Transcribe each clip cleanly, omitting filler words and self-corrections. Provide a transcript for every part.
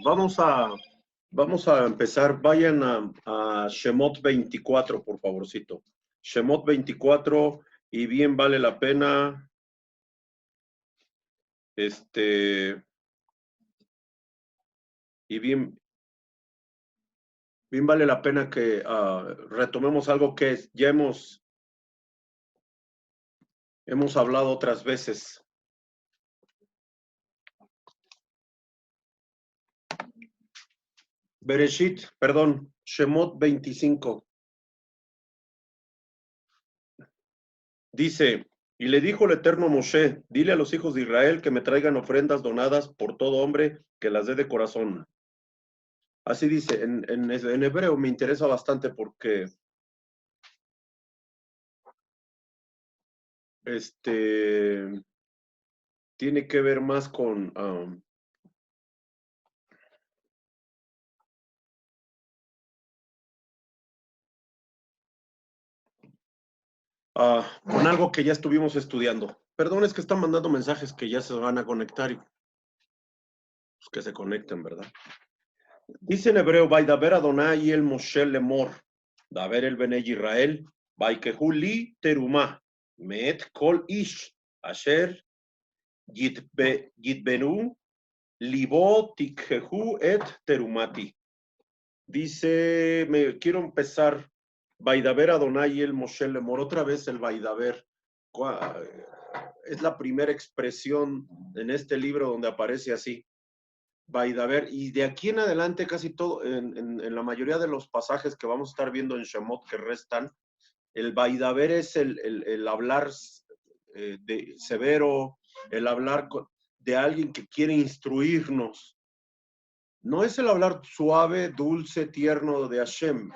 Vamos a empezar. Vayan a Shemot 24, por favorcito. Shemot 24, y bien vale la pena, y bien vale la pena que retomemos algo que ya hemos hablado otras veces. Bereshit, perdón, Shemot 25. Dice, y le dijo el Eterno a Moshe, dile a los hijos de Israel que me traigan ofrendas donadas por todo hombre que las dé de corazón. Así dice, en hebreo me interesa bastante porque tiene que ver más con con algo que ya estuvimos estudiando. Perdón, es que están mandando mensajes que ya se van a conectar y pues que se conecten, ¿verdad? Dice en hebreo, Vaidaber Adonai el Moshe lemor, Daber el Bene Israel, Vaikehu li terumah, Meet kol ish, Asher yitbenu, libo tikhehu et terumati. Dice, quiero empezar, Vaidaber Adonai el Moshe lemor, otra vez el Vaidaber. Es la primera expresión en este libro donde aparece así. Vaidaber, y de aquí en adelante casi todo, en la mayoría de los pasajes que vamos a estar viendo en Shemot que restan, el Vaidaber es el hablar de severo, el hablar de alguien que quiere instruirnos. No es el hablar suave, dulce, tierno de Hashem.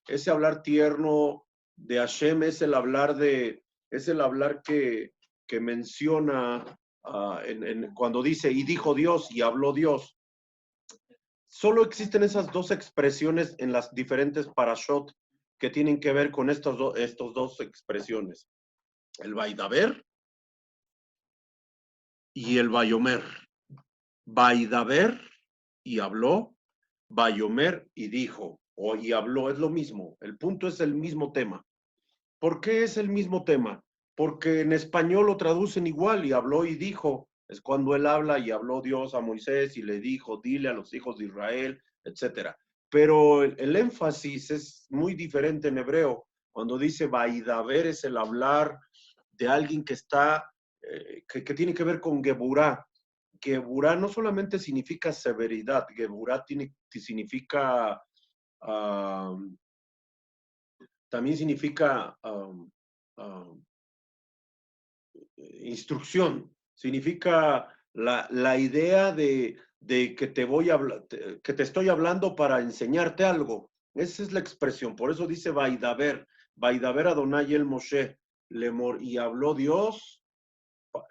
Ese hablar tierno de Hashem es el hablar que menciona cuando dice, y dijo Dios, y habló Dios. Solo existen esas dos expresiones en las diferentes parashot que tienen que ver con estos dos expresiones. El Vaidaber y el Vayomer. Vaidaber y habló, Vayomer y dijo, y habló, es lo mismo. El punto es el mismo tema. ¿Por qué es el mismo tema? Porque en español lo traducen igual, y habló y dijo. Es cuando él habla y habló Dios a Moisés y le dijo, dile a los hijos de Israel, etc. Pero el énfasis es muy diferente en hebreo. Cuando dice Vaidaber es el hablar de alguien que está, que tiene que ver con Geburá. Geburá no solamente significa severidad, Geburá significa, también significa instrucción, significa la idea de que te voy a hablar, que te estoy hablando para enseñarte algo. Esa es la expresión, por eso dice Vaidaber Adonai el Moshe, lemor, y habló Dios,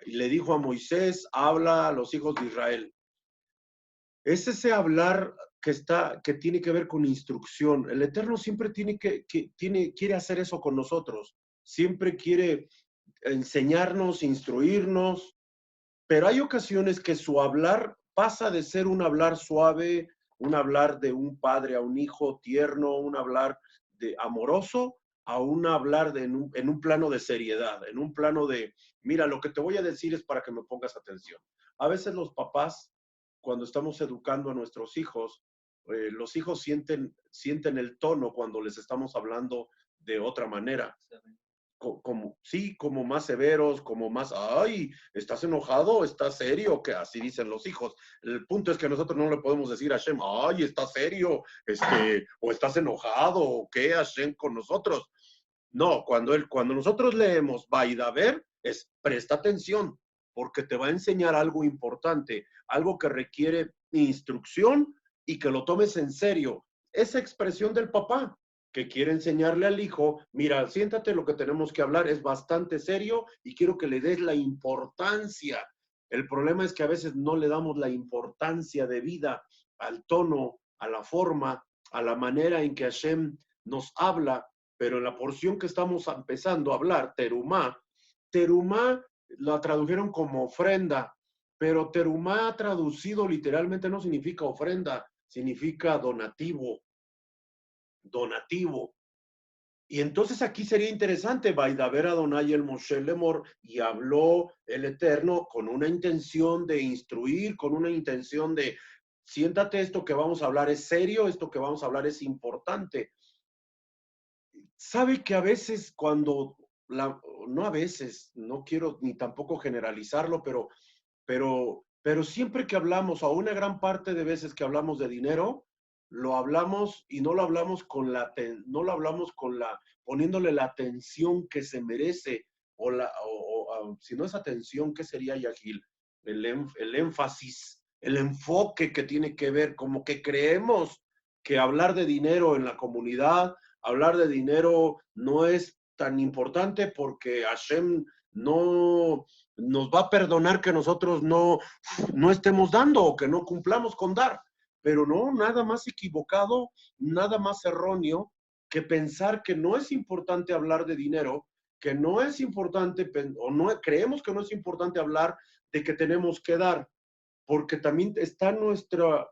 y le dijo a Moisés, habla a los hijos de Israel. Es ese hablar que tiene que ver con instrucción. El Eterno siempre quiere hacer eso con nosotros. Siempre quiere enseñarnos, instruirnos, pero hay ocasiones que su hablar pasa de ser un hablar suave, un hablar de un padre a un hijo tierno, un hablar amoroso, a un hablar en un plano de seriedad, en un plano de, mira, lo que te voy a decir es para que me pongas atención. A veces los papás, cuando estamos educando a nuestros hijos, los hijos sienten el tono cuando les estamos hablando de otra manera. Como más severos, como más, ay, ¿estás enojado? ¿Estás serio? Que así dicen los hijos. El punto es que nosotros no le podemos decir a Hashem, ay, ¿estás serio? O ¿estás enojado? ¿O qué, Hashem, con nosotros? No, cuando nosotros leemos Vaidaber, es presta atención, porque te va a enseñar algo importante, algo que requiere instrucción y que lo tomes en serio. Esa expresión del papá que quiere enseñarle al hijo, mira, siéntate, lo que tenemos que hablar es bastante serio y quiero que le des la importancia. El problema es que a veces no le damos la importancia de vida al tono, a la forma, a la manera en que Hashem nos habla, pero en la porción que estamos empezando a hablar, terumá la tradujeron como ofrenda, pero terumá traducido literalmente no significa ofrenda, significa donativo, donativo. Y entonces aquí sería interesante, Vaidaber Adonai el Moshe Lemor, y habló el Eterno con una intención de instruir, con una intención de, siéntate, esto que vamos a hablar es serio, esto que vamos a hablar es importante. Sabe que a veces cuando, no a veces, no quiero ni tampoco generalizarlo, pero siempre que hablamos, o una gran parte de veces que hablamos de dinero, lo hablamos y no lo hablamos no lo hablamos poniéndole la atención que se merece, si no es atención, ¿qué sería, Yagil? El énfasis, el enfoque que tiene que ver, como que creemos que hablar de dinero en la comunidad, hablar de dinero no es tan importante porque Hashem no nos va a perdonar que nosotros no estemos dando o que no cumplamos con dar. Pero no, nada más equivocado, nada más erróneo que pensar que no es importante hablar de dinero, que no es importante, o no creemos que no es importante hablar de que tenemos que dar, porque también están nuestras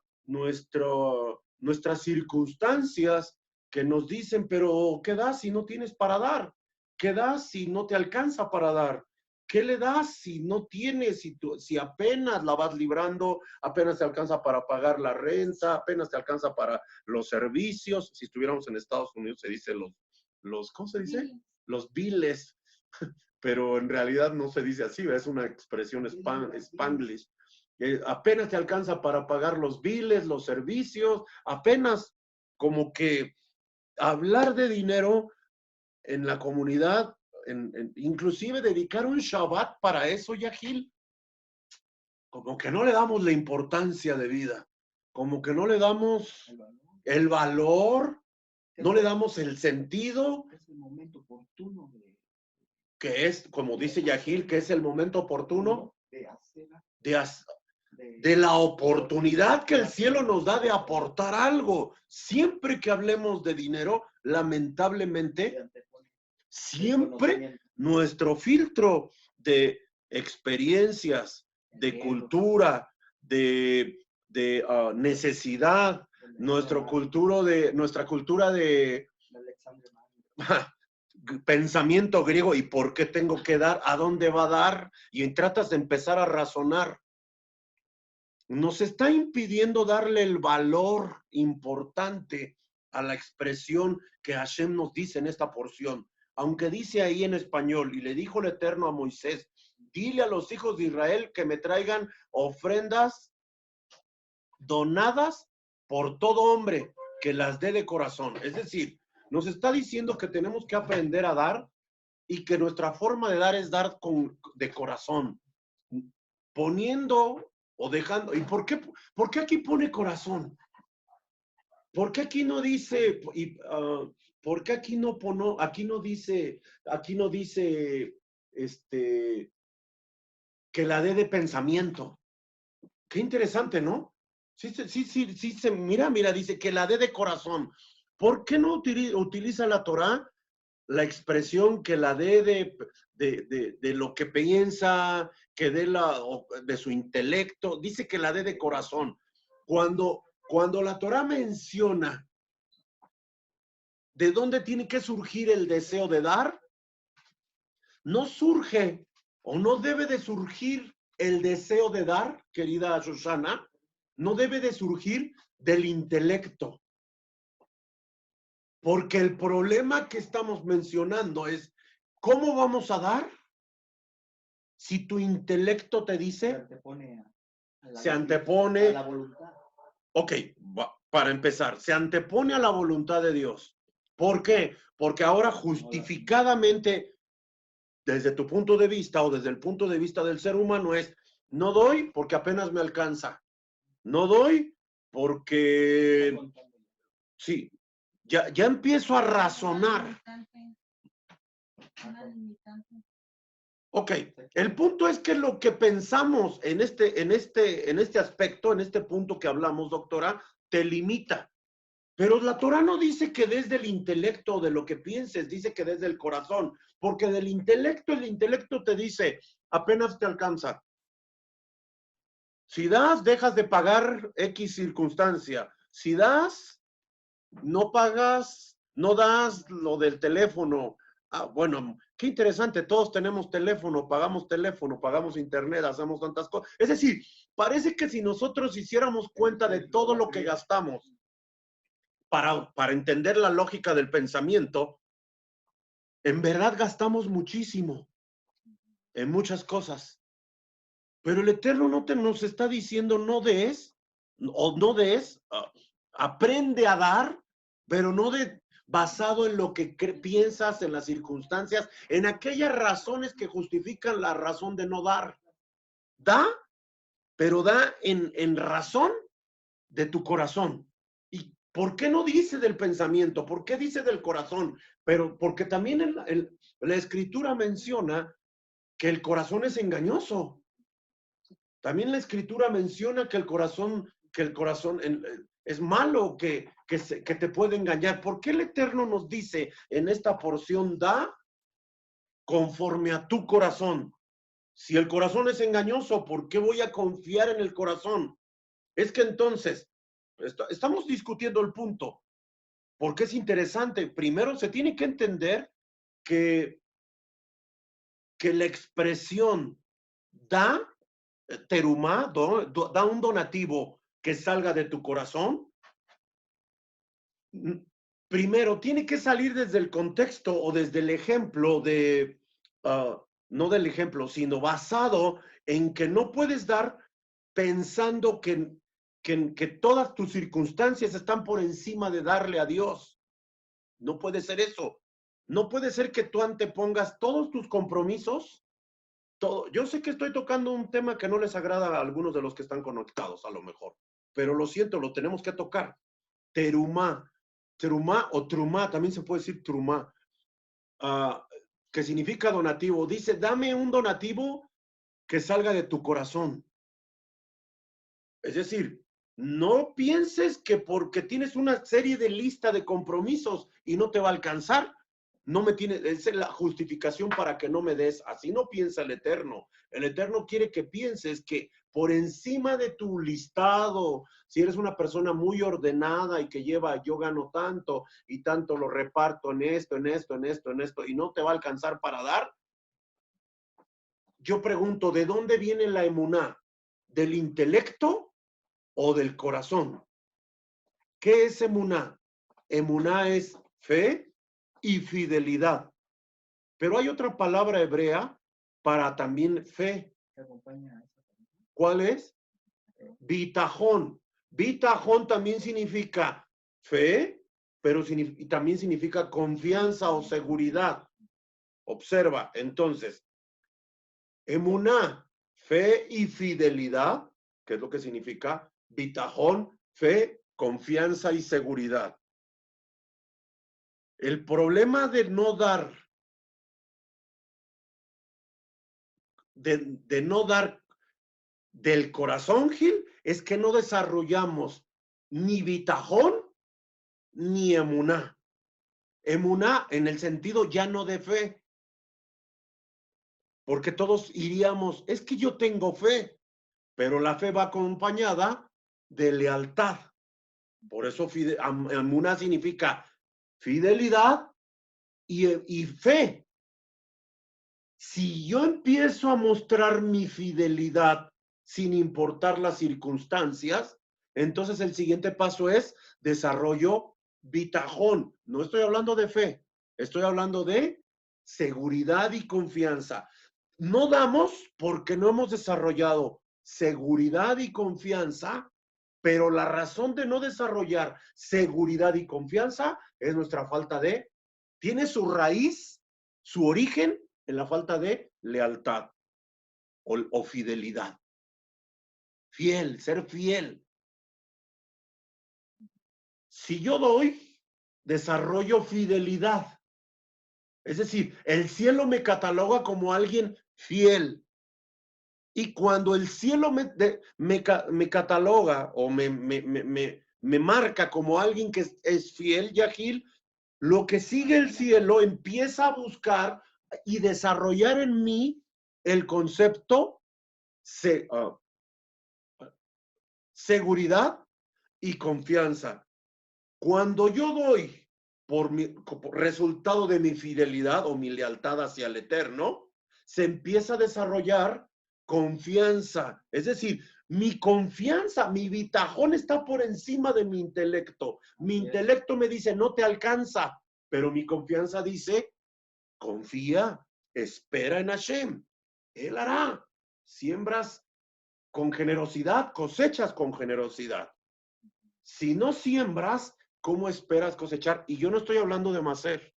circunstancias que nos dicen, pero ¿qué das si no tienes para dar? ¿Qué das si no te alcanza para dar? ¿Qué le das si no tienes, si apenas la vas librando, apenas te alcanza para pagar la renta, apenas te alcanza para los servicios? Si estuviéramos en Estados Unidos se dice ¿cómo se dice? Los biles, pero en realidad no se dice así, es una expresión spanglish. Apenas te alcanza para pagar los biles, los servicios, apenas como que hablar de dinero en la comunidad, inclusive dedicar un Shabbat para eso, Yahil, como que no le damos la importancia de vida, como que no le damos el valor, no le damos el sentido. Es el momento oportuno que es, como dice Yahil, que es el momento oportuno de la oportunidad que el cielo nos da de aportar algo. Siempre que hablemos de dinero, lamentablemente, siempre nuestro filtro de experiencias, de cultura, de necesidad, nuestra cultura de pensamiento griego, ¿y por qué tengo que dar? ¿A dónde va a dar? Y tratas de empezar a razonar. Nos está impidiendo darle el valor importante a la expresión que Hashem nos dice en esta porción. Aunque dice ahí en español, y le dijo el Eterno a Moisés, dile a los hijos de Israel que me traigan ofrendas donadas por todo hombre, que las dé de corazón. Es decir, nos está diciendo que tenemos que aprender a dar y que nuestra forma de dar es dar de corazón, poniendo o dejando. ¿Y por qué aquí pone corazón? ¿Por qué aquí no dice, por qué aquí no dice, que la dé de pensamiento? Qué interesante, ¿no? Sí, mira, dice que la dé de corazón. ¿Por qué no utiliza la Torá la expresión que la dé de lo que piensa, que dé de su intelecto? Dice que la dé de corazón. Cuando la Torá menciona de dónde tiene que surgir el deseo de dar, no surge o no debe de surgir el deseo de dar, querida Shoshana, no debe de surgir del intelecto. Porque el problema que estamos mencionando es, ¿cómo vamos a dar si tu intelecto te dice? Se antepone a la voluntad. Ok, para empezar, se antepone a la voluntad de Dios. ¿Por qué? Porque ahora justificadamente, desde tu punto de vista o desde el punto de vista del ser humano es, no doy porque apenas me alcanza. No doy porque... Sí, ya empiezo a razonar. Ok, el punto es que lo que pensamos en este aspecto, en este punto que hablamos, doctora, te limita. Pero la Torah no dice que desde el intelecto, de lo que pienses, dice que desde el corazón, porque el intelecto te dice, apenas te alcanza. Si das, dejas de pagar X circunstancia. Si das, no pagas, no das lo del teléfono. Ah, bueno, qué interesante, todos tenemos teléfono, pagamos internet, hacemos tantas cosas. Es decir, parece que si nosotros hiciéramos cuenta de todo lo que gastamos para entender la lógica del pensamiento, en verdad gastamos muchísimo en muchas cosas. Pero el Eterno no nos está diciendo no des, o no des, aprende a dar, pero no basado en lo que piensas, en las circunstancias, en aquellas razones que justifican la razón de no dar. Da, pero da en razón de tu corazón. ¿Y por qué no dice del pensamiento? ¿Por qué dice del corazón? Pero porque también la Escritura menciona que el corazón es engañoso. También la Escritura menciona que el corazón es malo, que te puede engañar. ¿Por qué el Eterno nos dice en esta porción, da conforme a tu corazón? Si el corazón es engañoso, ¿por qué voy a confiar en el corazón? Es que entonces, estamos discutiendo el punto, porque es interesante. Primero, se tiene que entender que la expresión da, terumá, da un donativo que salga de tu corazón. Primero, tiene que salir desde el contexto o desde el ejemplo de, no del ejemplo, sino basado en que no puedes dar pensando que todas tus circunstancias están por encima de darle a Dios. No puede ser eso. No puede ser que tú antepongas todos tus compromisos. Todo. Yo sé que estoy tocando un tema que no les agrada a algunos de los que están conectados, a lo mejor, pero lo siento, lo tenemos que tocar. Terumá. Terumá o trumá, también se puede decir trumá, que significa donativo. Dice, dame un donativo que salga de tu corazón. Es decir, no pienses que porque tienes una serie de lista de compromisos y no te va a alcanzar, no me tiene, esa es la justificación para que no me des. Así no piensa el Eterno. El Eterno quiere que pienses que por encima de tu listado, si eres una persona muy ordenada y que lleva, yo gano tanto y tanto lo reparto en esto, en esto, en esto, en esto, y no te va a alcanzar para dar, yo pregunto, ¿de dónde viene la emuná? ¿Del intelecto o del corazón? ¿Qué es emuná? Emuná es fe y fidelidad. Pero hay otra palabra hebrea para también fe. ¿Cuál es? Bitajón. Bitajón también significa fe, pero también significa confianza o seguridad. Observa, entonces, emuná, fe y fidelidad, que es lo que significa bitajón, fe, confianza y seguridad. El problema de no dar, de no dar del corazón, Gil, es que no desarrollamos ni bitajón ni emuná. Emuná en el sentido ya no de fe, porque todos iríamos, es que yo tengo fe, pero la fe va acompañada de lealtad. Por eso emuná significa fidelidad y fe. Si yo empiezo a mostrar mi fidelidad sin importar las circunstancias, entonces el siguiente paso es desarrollo bitajón. No estoy hablando de fe, estoy hablando de seguridad y confianza. No damos porque no hemos desarrollado seguridad y confianza, pero la razón de no desarrollar seguridad y confianza es nuestra falta de, tiene su raíz, su origen en la falta de lealtad o fidelidad. Fiel, ser fiel. Si yo doy, desarrollo fidelidad. Es decir, el cielo me cataloga como alguien fiel. Y cuando el cielo me cataloga o me marca como alguien que es fiel, Yahil, lo que sigue el cielo empieza a buscar y desarrollar en mí el concepto seguridad y confianza. Cuando yo doy por resultado de mi fidelidad o mi lealtad hacia el Eterno, se empieza a desarrollar confianza. Es decir, mi confianza, mi bitajón está por encima de mi intelecto. Mi intelecto me dice, no te alcanza, pero mi confianza dice, confía, espera en Hashem. Él hará. Siembras con generosidad, cosechas con generosidad. Si no siembras, ¿cómo esperas cosechar? Y yo no estoy hablando de macer.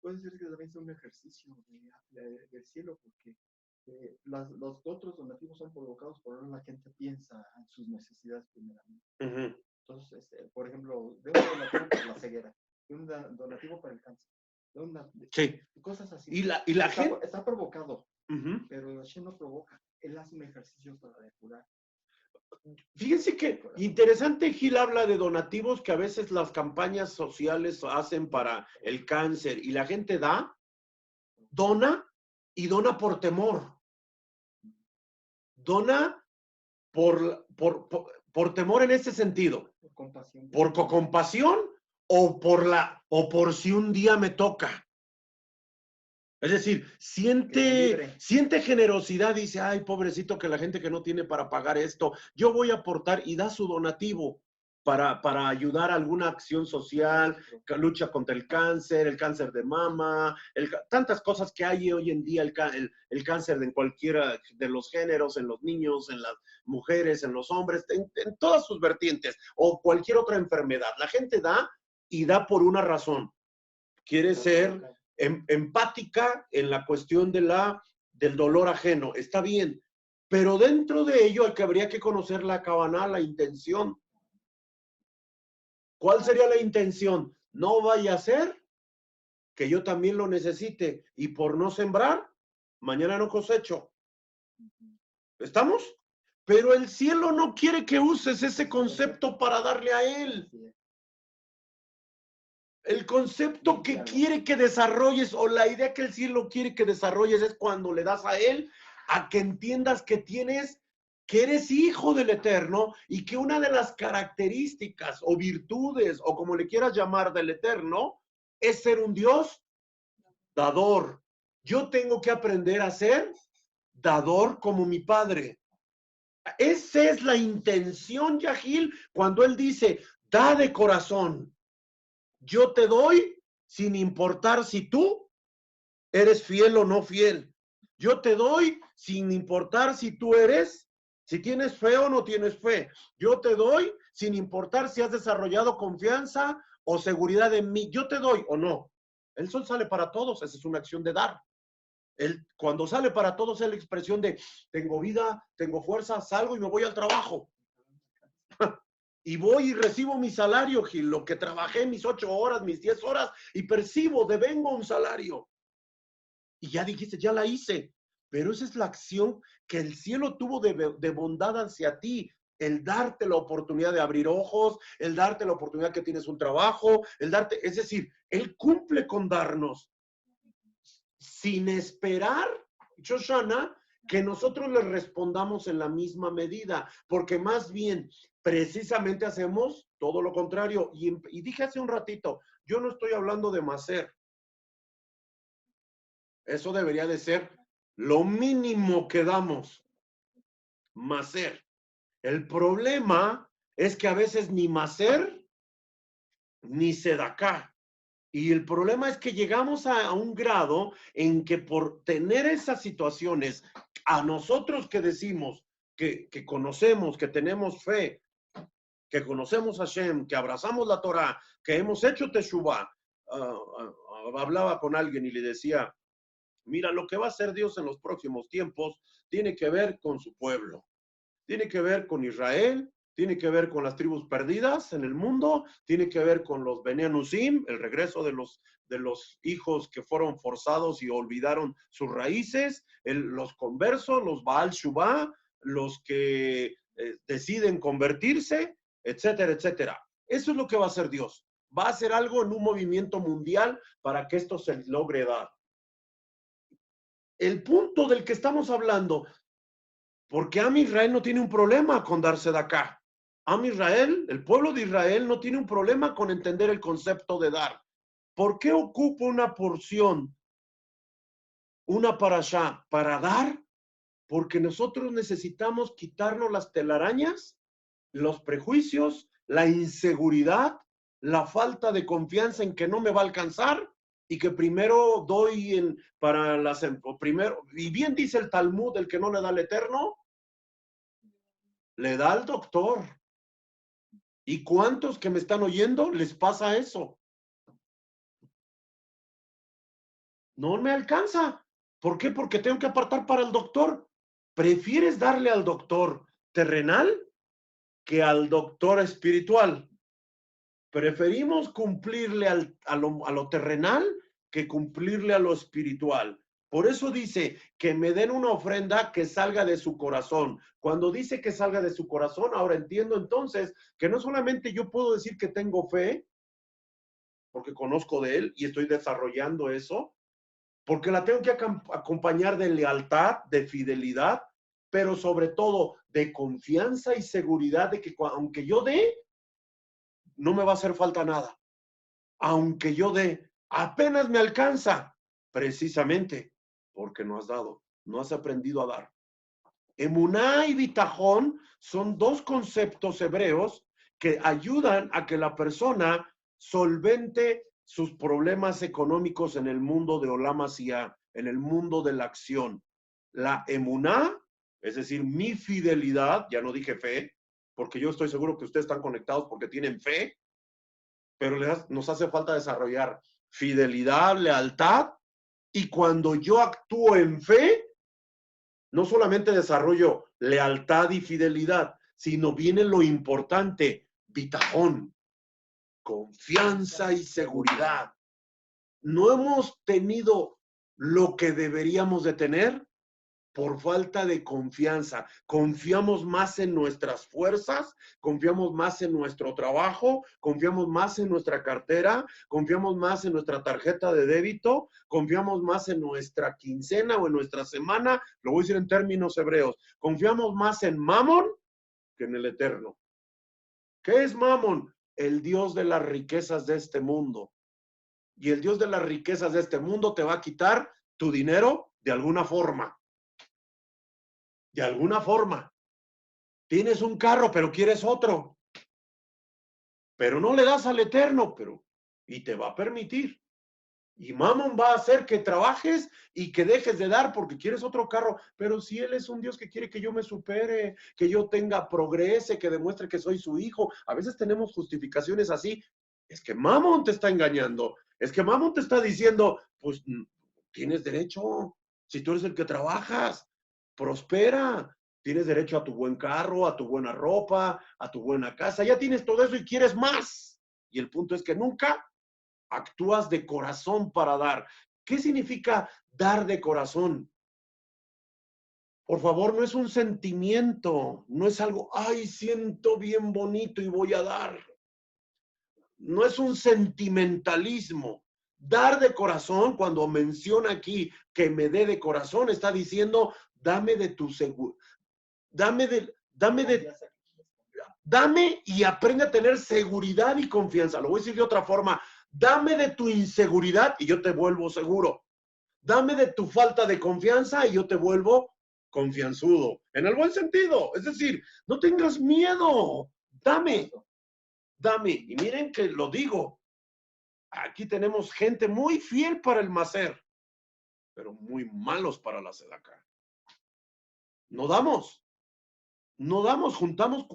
Puede ser que también sea un ejercicio del cielo, porque los otros donativos son provocados por la gente piensa en sus necesidades primeramente. Entonces, por ejemplo, de un donativo por la ceguera, de un donativo para el cáncer, de una, Sí. cosas así. Y la gente... Está provocado, pero Hashem no provoca. Él hace un ejercicio para depurar. Fíjense que interesante, Gil habla de donativos que a veces las campañas sociales hacen para el cáncer y la gente dona y dona por temor. Dona por temor en ese sentido. Por compasión. Por compasión o por si un día me toca. Es decir, siente generosidad, dice, ay, pobrecito que la gente que no tiene para pagar esto, yo voy a aportar y da su donativo para ayudar a alguna acción social, que lucha contra el cáncer de mama, tantas cosas que hay hoy en día, el cáncer en cualquiera de los géneros, en los niños, en las mujeres, en los hombres, en todas sus vertientes, o cualquier otra enfermedad. La gente da y da por una razón. Quiere ser empática en la cuestión del dolor ajeno, está bien, pero dentro de ello habría que conocer la kavaná, la intención. ¿Cuál sería la intención? No vaya a ser que yo también lo necesite y por no sembrar, mañana no cosecho. ¿Estamos? Pero el cielo no quiere que uses ese concepto para darle a él. El concepto que quiere que desarrolles o la idea que el cielo quiere que desarrolles es cuando le das a él, a que entiendas que eres hijo del Eterno y que una de las características o virtudes o como le quieras llamar del Eterno es ser un Dios dador. Yo tengo que aprender a ser dador como mi padre. Esa es la intención, Yahil, cuando él dice, da de corazón. Yo te doy sin importar si tú eres fiel o no fiel. Yo te doy sin importar si tienes fe o no tienes fe. Yo te doy sin importar si has desarrollado confianza o seguridad en mí. Yo te doy o no. El sol sale para todos, esa es una acción de dar. Cuando sale para todos es la expresión de tengo vida, tengo fuerza, salgo y me voy al trabajo. Y voy y recibo mi salario, Gil, lo que trabajé, mis 8 horas, mis 10 horas, y percibo, devengo un salario. Y ya dijiste, ya la hice. Pero esa es la acción que el cielo tuvo de bondad hacia ti. El darte la oportunidad de abrir ojos, el darte la oportunidad que tienes un trabajo, es decir, él cumple con darnos. Sin esperar, Shoshana, que nosotros le respondamos en la misma medida, porque más bien precisamente hacemos todo lo contrario. Y dije hace un ratito, yo no estoy hablando de macer. Eso debería de ser lo mínimo que damos. Macer. El problema es que a veces ni macer ni sedacá. Y el problema es que llegamos a un grado en que por tener esas situaciones, a nosotros que decimos que conocemos, que tenemos fe, que conocemos a Hashem, que abrazamos la Torah, que hemos hecho Teshuvah, hablaba con alguien y le decía, mira, lo que va a hacer Dios en los próximos tiempos tiene que ver con su pueblo, tiene que ver con Israel, tiene que ver con las tribus perdidas en el mundo, tiene que ver con los Bene Anusim, el regreso de los hijos que fueron forzados y olvidaron sus raíces, los conversos, los Baal Shuvah, los que deciden convertirse, etcétera, etcétera. Eso es lo que va a hacer Dios. Va a hacer algo en un movimiento mundial para que esto se logre dar. El punto del que estamos hablando Porque Am Israel no tiene un problema con darse de acá. Am Israel, el pueblo de Israel, no tiene un problema con entender el concepto de dar. ¿Por qué ocupo una porción, una parashá, para dar? Porque nosotros necesitamos quitarnos las telarañas, los prejuicios, la inseguridad, la falta de confianza en que no me va a alcanzar y que primero doy para las primero, y bien dice el Talmud, el que no le da al Eterno, le da al doctor. ¿Y cuántos que me están oyendo les pasa eso? No me alcanza. ¿Por qué? Porque tengo que apartar para el doctor. ¿Prefieres darle al doctor terrenal que al doctor espiritual? Preferimos cumplirle a lo terrenal que cumplirle a lo espiritual. Por eso dice que me den una ofrenda que salga de su corazón. Cuando dice que salga de su corazón, ahora entiendo entonces que no solamente yo puedo decir que tengo fe, porque conozco de él y estoy desarrollando eso, porque la tengo que acompañar de lealtad, de fidelidad, pero sobre todo de confianza y seguridad de que aunque yo dé, no me va a hacer falta nada. Aunque yo dé, apenas me alcanza, precisamente porque no has dado, no has aprendido a dar. Emuná y bitajón son dos conceptos hebreos que ayudan a que la persona solvente sus problemas económicos en el mundo de Olam Asiá, en el mundo de la acción. La emuná, es decir, mi fidelidad, ya no dije fe, porque yo estoy seguro que ustedes están conectados porque tienen fe, pero nos hace falta desarrollar fidelidad, lealtad, y cuando yo actúo en fe, no solamente desarrollo lealtad y fidelidad, sino viene lo importante, bitajón, confianza y seguridad. No hemos tenido lo que deberíamos de tener por falta de confianza. Confiamos más en nuestras fuerzas, confiamos más en nuestro trabajo, confiamos más en nuestra cartera, confiamos más en nuestra tarjeta de débito, confiamos más en nuestra quincena o en nuestra semana, lo voy a decir en términos hebreos, confiamos más en Mamón que en el Eterno. ¿Qué es Mamón? El Dios de las riquezas de este mundo. Y el Dios de las riquezas de este mundo te va a quitar tu dinero de alguna forma. De alguna forma. Tienes un carro, pero quieres otro. Pero no le das al Eterno, y te va a permitir. Y Mamón va a hacer que trabajes y que dejes de dar porque quieres otro carro. Pero si Él es un Dios que quiere que yo me supere, que yo tenga progrese, que demuestre que soy su hijo. A veces tenemos justificaciones así. Es que Mamón te está engañando. Es que Mamón te está diciendo, pues tienes derecho. Si tú eres el que trabajas, prospera. Tienes derecho a tu buen carro, a tu buena ropa, a tu buena casa. Ya tienes todo eso y quieres más. Y el punto es que nunca actúas de corazón para dar. ¿Qué significa dar de corazón? Por favor, no es un sentimiento, no es algo, ay, siento bien bonito y voy a dar. No es un sentimentalismo. Dar de corazón, cuando menciona aquí que me dé de corazón, está diciendo, dame de tu seguro, dame y aprende a tener seguridad y confianza. Lo voy a decir de otra forma, dame de tu inseguridad y yo te vuelvo seguro. Dame de tu falta de confianza y yo te vuelvo confianzudo. En el buen sentido. Es decir, no tengas miedo. Dame. Y miren que lo digo. Aquí tenemos gente muy fiel para el macer, pero muy malos para la sedaca. No damos. Juntamos,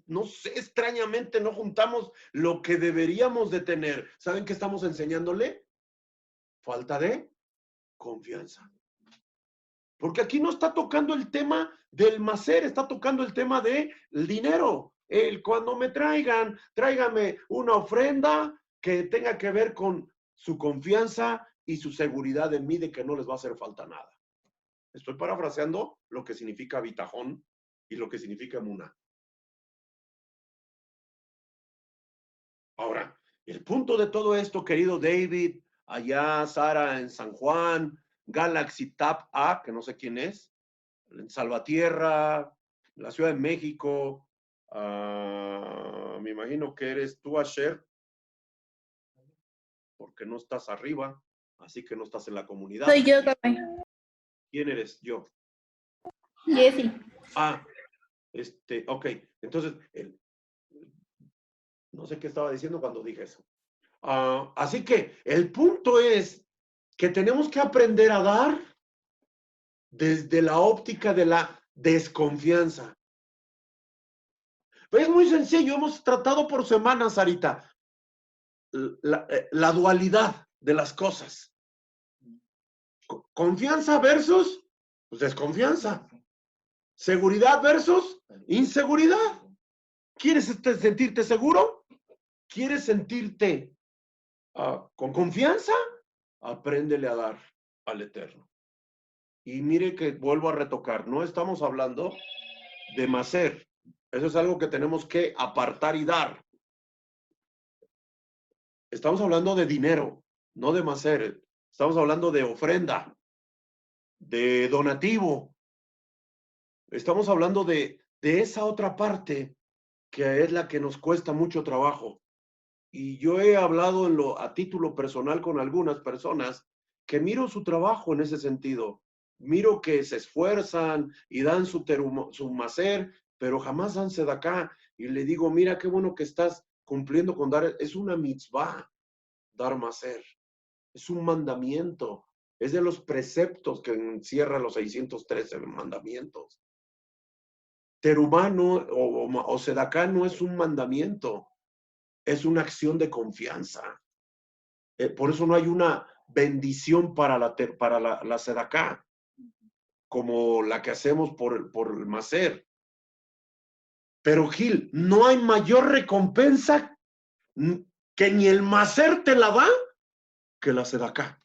no sé, extrañamente no juntamos lo que deberíamos de tener. ¿Saben qué estamos enseñándole? Falta de confianza. Porque aquí no está tocando el tema del macer, está tocando el tema del dinero. Cuando me tráigame una ofrenda que tenga que ver con su confianza y su seguridad en mí de que no les va a hacer falta nada. Estoy parafraseando lo que significa bitajón y lo que significa emuná. Ahora, el punto de todo esto, querido David, allá Sara en San Juan, Galaxy Tab A, que no sé quién es, en Salvatierra, en la Ciudad de México. Me imagino que eres tú, Asher, porque no estás arriba, así que no estás en la comunidad. Soy yo también. ¿Quién eres? Yo. Jessy. Ok. Entonces, no sé qué estaba diciendo cuando dije eso. Así que el punto es que tenemos que aprender a dar desde la óptica de la desconfianza. Es muy sencillo, hemos tratado por semanas, Sarita, la dualidad de las cosas. Confianza versus desconfianza. Seguridad versus inseguridad. ¿Quieres sentirte seguro? ¿Quieres sentirte con confianza? Apréndele a dar al Eterno. Y mire que vuelvo a retocar, no estamos hablando de macer. Eso es algo que tenemos que apartar y dar. Estamos hablando de dinero, no de macer. Estamos hablando de ofrenda, de donativo. Estamos hablando de esa otra parte que es la que nos cuesta mucho trabajo. Y yo he hablado a título personal con algunas personas que miro su trabajo en ese sentido. Miro que se esfuerzan y dan su macer, pero jamás dan sedacá. Y le digo, mira qué bueno que estás cumpliendo con dar. Es una mitzvah dar macer. Es un mandamiento. Es de los preceptos que encierra los 613 mandamientos. Terumá o sedacá no es un mandamiento. Es una acción de confianza. Por eso no hay una bendición para la sedacá, como la que hacemos por el macer. Pero Gil, no hay mayor recompensa que ni el macer te la da que la sedacá.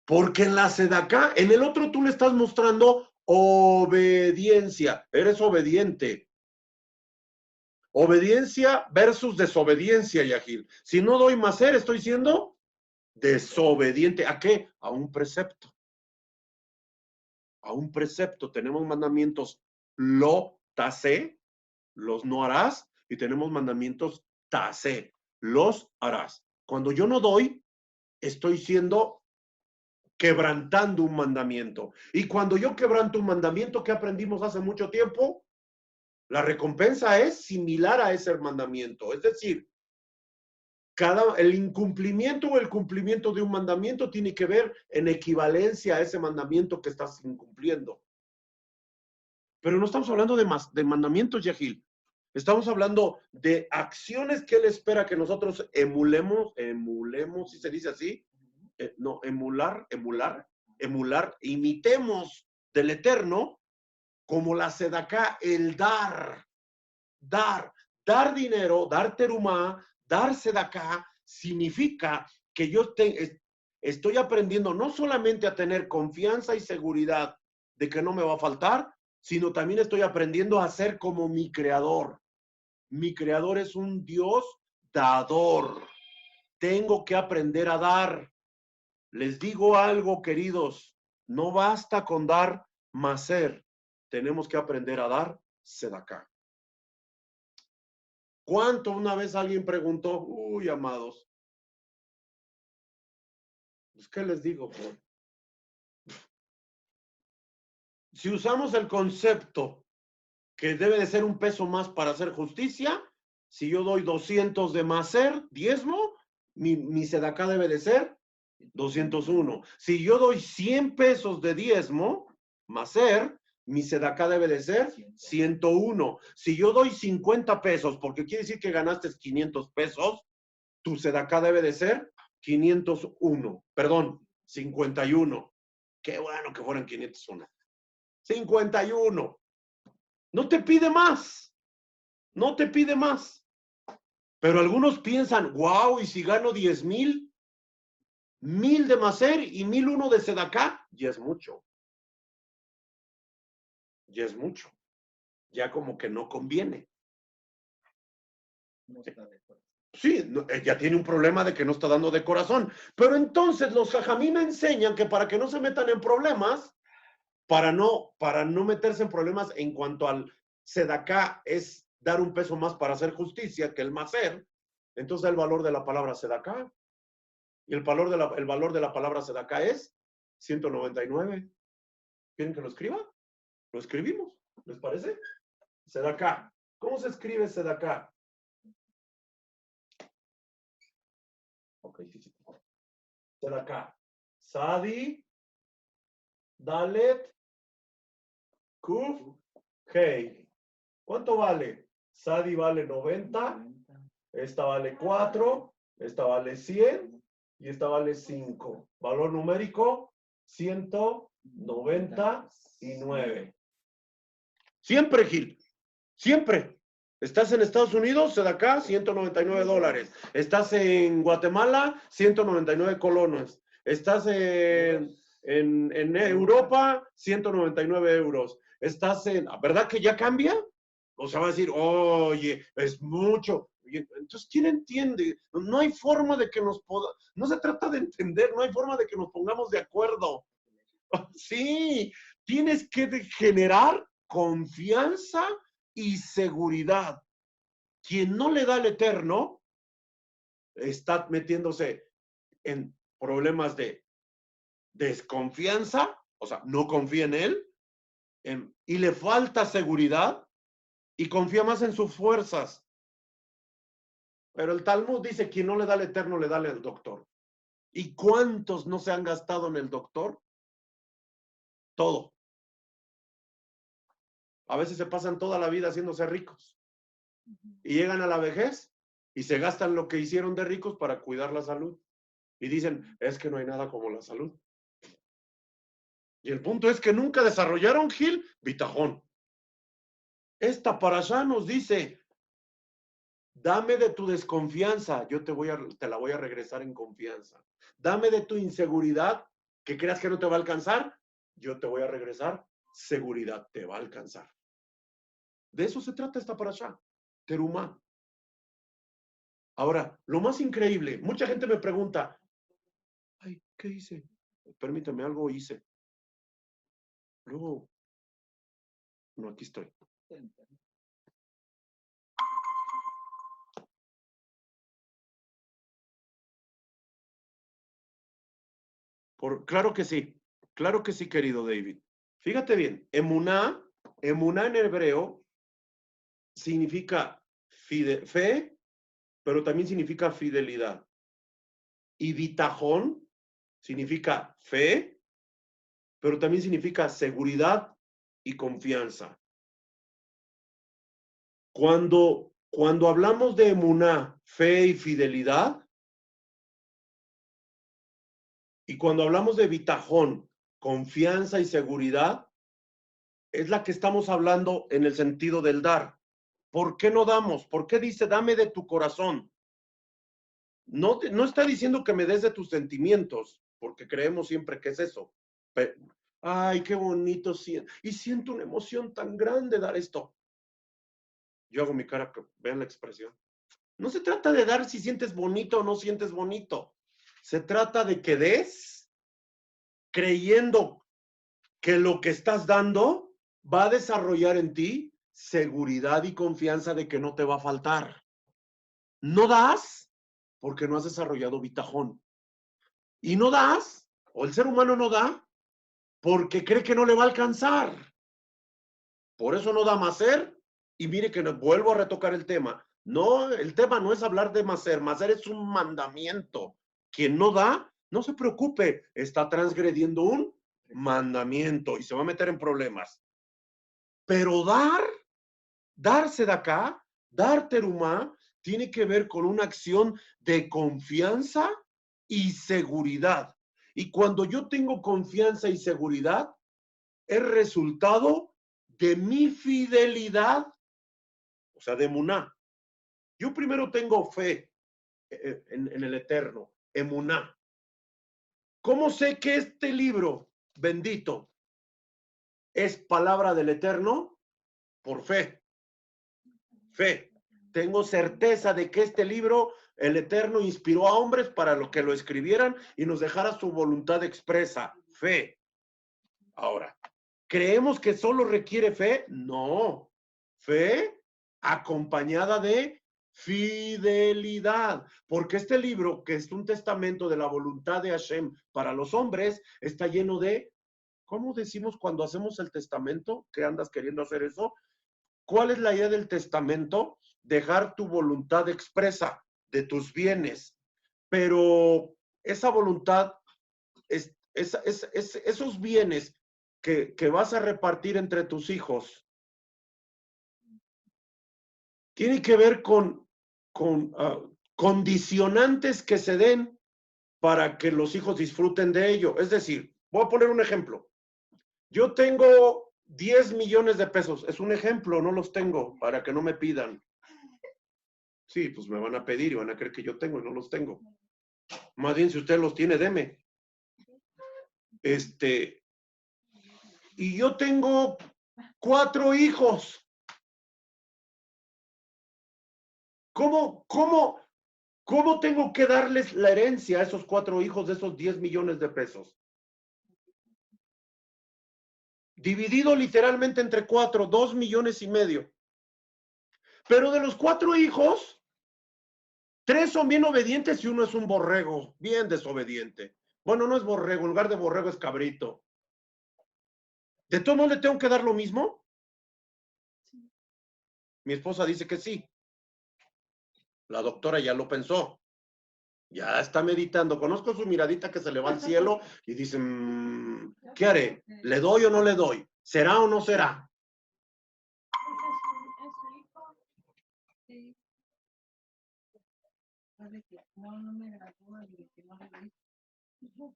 Porque en la sedacá, en el otro tú le estás mostrando obediencia. Eres obediente. Obediencia versus desobediencia, Yahil. Si no doy macer, estoy siendo desobediente. ¿A qué? A un precepto. A un precepto. Tenemos mandamientos lo tase, los no harás, y tenemos mandamientos tase, los harás. Cuando yo no doy, estoy quebrantando un mandamiento. Y cuando yo quebranto un mandamiento que aprendimos hace mucho tiempo, la recompensa es similar a ese mandamiento. Es decir, el incumplimiento o el cumplimiento de un mandamiento tiene que ver en equivalencia a ese mandamiento que estás incumpliendo. Pero no estamos hablando de mandamientos, Yahil. Estamos hablando de acciones que Él espera que nosotros emulemos, si se dice así. No, emular, imitemos del Eterno, como la sedacá, el dar dinero, dar terumá, dar sedacá, significa que yo estoy aprendiendo no solamente a tener confianza y seguridad de que no me va a faltar, sino también estoy aprendiendo a ser como mi creador. Mi creador es un Dios dador. Tengo que aprender a dar. Les digo algo, queridos, no basta con dar macer. Tenemos que aprender a dar sedacá. ¿Cuánto una vez alguien preguntó? Uy, amados. Pues, ¿qué les digo? Si usamos el concepto que debe de ser un peso más para hacer justicia, si yo doy 200 de macer, diezmo, mi sedacá debe de ser 201. Si yo doy 100 pesos de diezmo, macer, mi sedacá debe de ser 101. Si yo doy 50 pesos, porque quiere decir que ganaste 500 pesos, tu sedacá debe de ser 501. Perdón, 51. Qué bueno que fueran 501. 51. No te pide más. No te pide más. Pero algunos piensan, wow, y si gano 10,000, 1,000 de macer y 1,001 de sedacá, ya es mucho. Ya es mucho. Ya como que no conviene. No está de acuerdo. Sí, ya tiene un problema de que no está dando de corazón. Pero entonces los jajamí me enseñan que para que no se metan en problemas, para no meterse en problemas en cuanto al sedaká es dar un peso más para hacer justicia que el maser, entonces el valor de la palabra sedaká. Y el valor de la palabra sedaká es 199. ¿Quieren que lo escriba? Lo escribimos. ¿Les parece? Sedaká. ¿Cómo se escribe sedaká? Ok, sí. Sedaká. Sadi, Dalet, Kuf, Hei. ¿Cuánto vale? Sadi vale 90, esta vale 4, esta vale 100 y esta vale 5. Valor numérico 199. Siempre, Gil. Siempre. Estás en Estados Unidos, sedaká, $199. Estás en Guatemala, 199 colones. Estás en Europa, 199 euros. Estás en... ¿Verdad que ya cambia? O sea, va a decir, oye, es mucho. Entonces, ¿quién entiende? No hay forma de que nos no se trata de entender, no hay forma de que nos pongamos de acuerdo. Sí, tienes que generar confianza y seguridad. Quien no le da al Eterno está metiéndose en problemas de desconfianza, o sea, no confía en él, y le falta seguridad y confía más en sus fuerzas. Pero el Talmud dice, quien no le da al Eterno, le da al doctor. ¿Y cuántos no se han gastado en el doctor? Todo. A veces se pasan toda la vida haciéndose ricos. Y llegan a la vejez y se gastan lo que hicieron de ricos para cuidar la salud. Y dicen, es que no hay nada como la salud. Y el punto es que nunca desarrollaron, Gil, bitajón. Esta parashá nos dice, dame de tu desconfianza, yo te la voy a regresar en confianza. Dame de tu inseguridad, que creas que no te va a alcanzar, yo te voy a regresar seguridad, te va a alcanzar. De eso se trata esta parashá, Terumá. Ahora, lo más increíble, mucha gente me pregunta, ay, ¿qué hice? Permítame, algo hice. Luego, no, aquí estoy. Claro que sí, querido David. Fíjate bien, emuná en hebreo significa fe, pero también significa fidelidad. Y bitajón significa fe, pero también significa seguridad y confianza. Cuando hablamos de emuná, fe y fidelidad, y cuando hablamos de bitajón, confianza y seguridad, es la que estamos hablando en el sentido del dar. ¿Por qué no damos? ¿Por qué dice, dame de tu corazón? No está diciendo que me des de tus sentimientos, porque creemos siempre que es eso. Pero, ay, qué bonito siento. Y siento una emoción tan grande dar esto. Yo hago mi cara, vean la expresión. No se trata de dar si sientes bonito o no sientes bonito. Se trata de que des creyendo que lo que estás dando va a desarrollar en ti seguridad y confianza de que no te va a faltar. No das porque no has desarrollado bitajón. Y no das, o el ser humano no da, porque cree que no le va a alcanzar. Por eso no da maser. Y mire que vuelvo a retocar el tema. No, el tema no es hablar de maser. Maser es un mandamiento. Quien no da, no se preocupe, está transgrediendo un mandamiento y se va a meter en problemas. Pero darse de acá, dar terumá, tiene que ver con una acción de confianza y seguridad. Y cuando yo tengo confianza y seguridad, es resultado de mi fidelidad, o sea, de emuná. Yo primero tengo fe en el Eterno, emuná. ¿Cómo sé que este libro bendito es palabra del Eterno? Por fe. Fe. Tengo certeza de que este libro, el Eterno inspiró a hombres para lo que lo escribieran y nos dejara su voluntad expresa. Fe. Ahora, ¿Creemos que solo requiere fe? No. Fe acompañada de fidelidad. Porque este libro, que es un testamento de la voluntad de Hashem para los hombres, está lleno de, ¿cómo decimos cuando hacemos el testamento? ¿Qué andas queriendo hacer eso? ¿Cuál es la idea del testamento? Dejar tu voluntad expresa de tus bienes. Pero esa voluntad, esos bienes que vas a repartir entre tus hijos, tiene que ver con condicionantes que se den para que los hijos disfruten de ello. Es decir, voy a poner un ejemplo. Yo tengo 10 millones de pesos. Es un ejemplo, no los tengo para que no me pidan. Sí, pues me van a pedir y van a creer que yo tengo y no los tengo. Más bien, si usted los tiene, deme. Y yo tengo 4 hijos. ¿Cómo tengo que darles la herencia a esos 4 hijos de esos 10 millones de pesos? Dividido literalmente entre 4, 2,5 millones. Pero de los 4 hijos, 3 son bien obedientes y uno es un borrego, bien desobediente. Bueno, no es borrego, en lugar de borrego es cabrito. ¿De todo modo le tengo que dar lo mismo? Mi esposa dice que sí. La doctora ya lo pensó. Ya está meditando. Conozco su miradita que se le va al cielo y dice, ¿qué haré? ¿Le doy o no le doy? ¿Será o no será?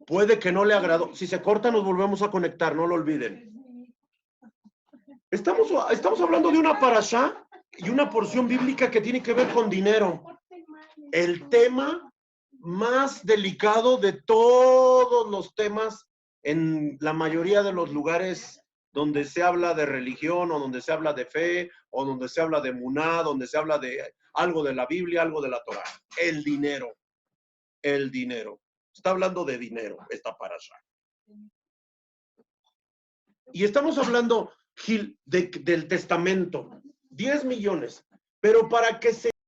Puede que no le agradó. Si se corta, nos volvemos a conectar, no lo olviden. Estamos hablando de una parashá y una porción bíblica que tiene que ver con dinero. El tema más delicado de todos los temas en la mayoría de los lugares donde se habla de religión o donde se habla de fe o donde se habla de muná, donde se habla de algo de la Biblia, algo de la Torá. El dinero. El dinero. Está hablando de dinero esta parashá. Y estamos hablando, Gil, del testamento. 10 millones. Pero para que se